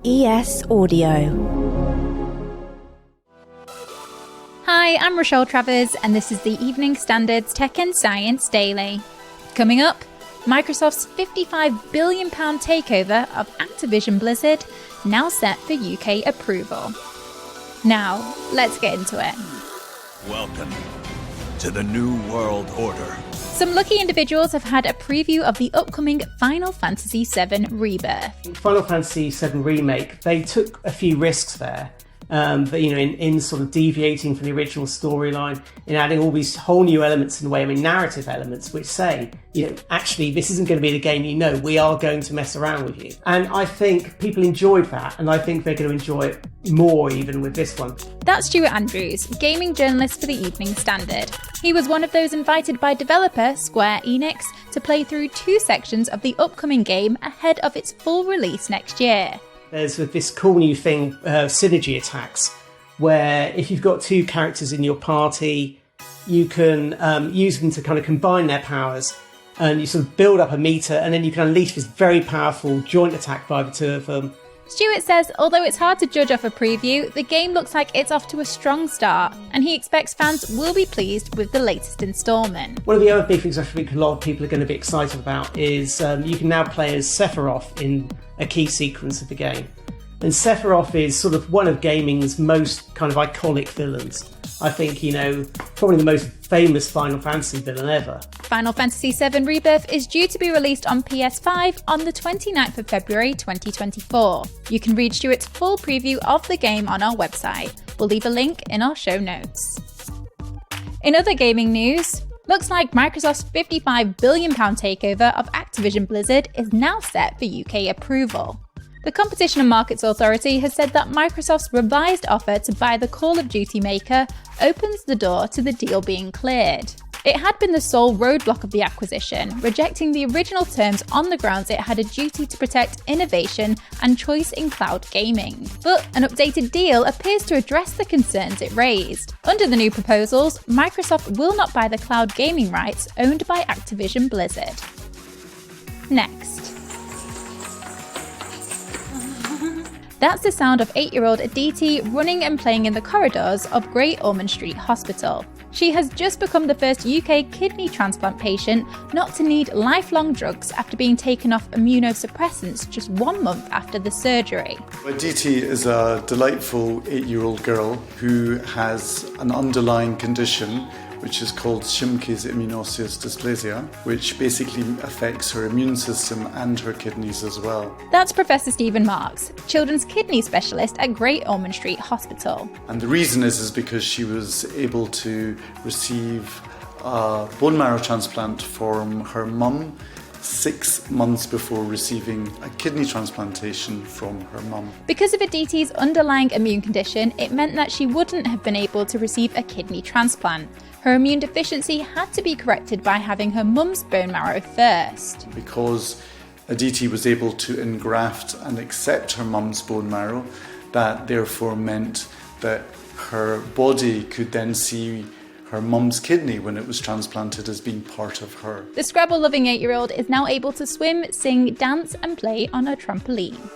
ES Audio. Hi, I'm Rochelle Travers, and this is the Evening Standard's Tech and Science Daily. Coming up, Microsoft's £55 billion takeover of Activision Blizzard now set for UK approval. Now, let's get into it. Welcome to the New World Order. Some lucky individuals have had a preview of the upcoming Final Fantasy VII Rebirth. Final Fantasy VII Remake, they took a few risks there. In sort of deviating from the original storyline, in adding all these whole new elements in the way, narrative elements, which say, actually, this isn't going to be the game we are going to mess around with you. And I think people enjoyed that, and I think they're going to enjoy it more even with this one. That's Stuart Andrews, gaming journalist for the Evening Standard. He was one of those invited by developer Square Enix to play through 2 sections of the upcoming game ahead of its full release next year. There's this cool new thing, synergy attacks, where if you've got 2 characters in your party, you can use them to kind of combine their powers, and you sort of build up a meter, and then you can unleash this very powerful joint attack by the 2 of them. Stuart says although it's hard to judge off a preview, the game looks like it's off to a strong start, and he expects fans will be pleased with the latest instalment. One of the other big things I think a lot of people are going to be excited about is you can now play as Sephiroth in a key sequence of the game. And Sephiroth is sort of one of gaming's most kind of iconic villains. I think, probably the most famous Final Fantasy villain ever. Final Fantasy VII Rebirth is due to be released on PS5 on the 29th of February 2024. You can read Stuart's full preview of the game on our website. We'll leave a link in our show notes. In other gaming news, looks like Microsoft's £55 billion takeover of Activision Blizzard is now set for UK approval. The Competition and Markets Authority has said that Microsoft's revised offer to buy the Call of Duty maker opens the door to the deal being cleared. It had been the sole roadblock of the acquisition, rejecting the original terms on the grounds it had a duty to protect innovation and choice in cloud gaming. But an updated deal appears to address the concerns it raised. Under the new proposals, Microsoft will not buy the cloud gaming rights owned by Activision Blizzard. Next. That's the sound of 8-year-old Aditi running and playing in the corridors of Great Ormond Street Hospital. She has just become the first UK kidney transplant patient not to need lifelong drugs after being taken off immunosuppressants just 1 month after the surgery. Aditi is a delightful 8-year-old girl who has an underlying condition which is called Schimke's immunoosseous dysplasia, which basically affects her immune system and her kidneys as well. That's Professor Stephen Marks, children's kidney specialist at Great Ormond Street Hospital. And the reason is because she was able to receive a bone marrow transplant from her mum 6 months before receiving a kidney transplantation from her mum. Because of Aditi's underlying immune condition, it meant that she wouldn't have been able to receive a kidney transplant. Her immune deficiency had to be corrected by having her mum's bone marrow first. Because Aditi was able to engraft and accept her mum's bone marrow, that therefore meant that her body could then see her mum's kidney when it was transplanted as being part of her. The Scrabble-loving 8-year-old is now able to swim, sing, dance and play on a trampoline.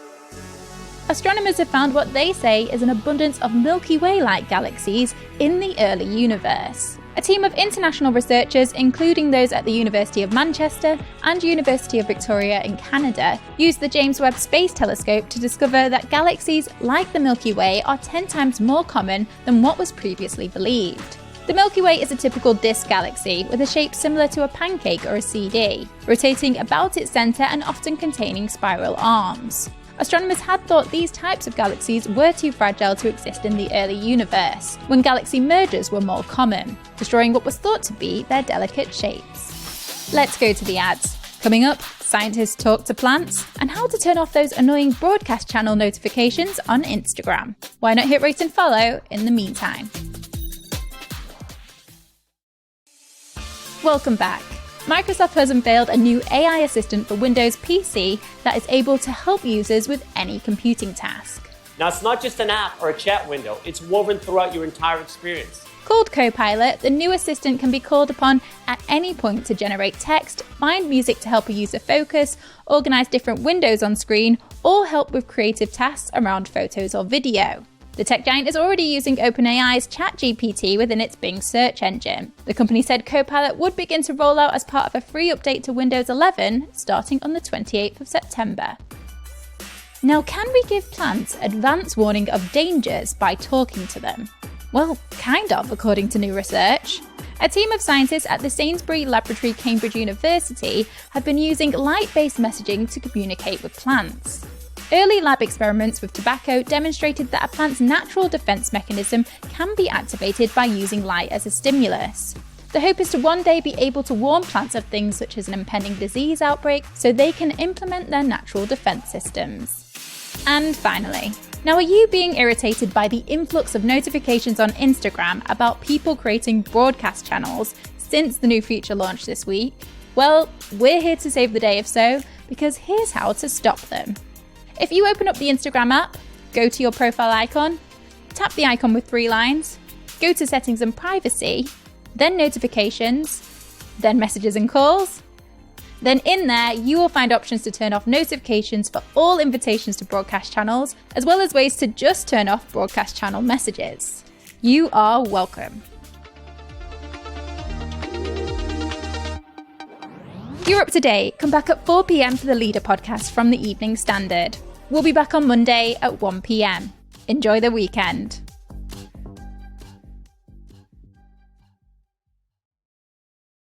Astronomers have found what they say is an abundance of Milky Way-like galaxies in the early universe. A team of international researchers, including those at the University of Manchester and University of Victoria in Canada, used the James Webb Space Telescope to discover that galaxies like the Milky Way are 10 times more common than what was previously believed. The Milky Way is a typical disk galaxy with a shape similar to a pancake or a CD, rotating about its centre and often containing spiral arms. Astronomers had thought these types of galaxies were too fragile to exist in the early universe, when galaxy mergers were more common, destroying what was thought to be their delicate shapes. Let's go to the ads. Coming up, scientists talk to plants, and how to turn off those annoying broadcast channel notifications on Instagram. Why not hit rate and follow in the meantime? Welcome back. Microsoft has unveiled a new AI assistant for Windows PC that is able to help users with any computing task. Now, it's not just an app or a chat window, it's woven throughout your entire experience. Called Copilot, the new assistant can be called upon at any point to generate text, find music to help a user focus, organise different windows on screen, or help with creative tasks around photos or video. The tech giant is already using OpenAI's ChatGPT within its Bing search engine. The company said Copilot would begin to roll out as part of a free update to Windows 11 starting on the 28th of September. Now, can we give plants advance warning of dangers by talking to them? Well, kind of, according to new research. A team of scientists at the Sainsbury Laboratory, Cambridge University have been using light-based messaging to communicate with plants. Early lab experiments with tobacco demonstrated that a plant's natural defense mechanism can be activated by using light as a stimulus. The hope is to one day be able to warn plants of things such as an impending disease outbreak so they can implement their natural defense systems. And finally, now are you being irritated by the influx of notifications on Instagram about people creating broadcast channels since the new feature launched this week? Well, we're here to save the day if so, because here's how to stop them. If you open up the Instagram app, go to your profile icon, tap the icon with 3 lines, go to settings and privacy, then notifications, then messages and calls. Then in there, you will find options to turn off notifications for all invitations to broadcast channels, as well as ways to just turn off broadcast channel messages. You are welcome. You're up to date. Come back at 4 p.m. for the Leader podcast from the Evening Standard. We'll be back on Monday at 1 p.m. Enjoy the weekend.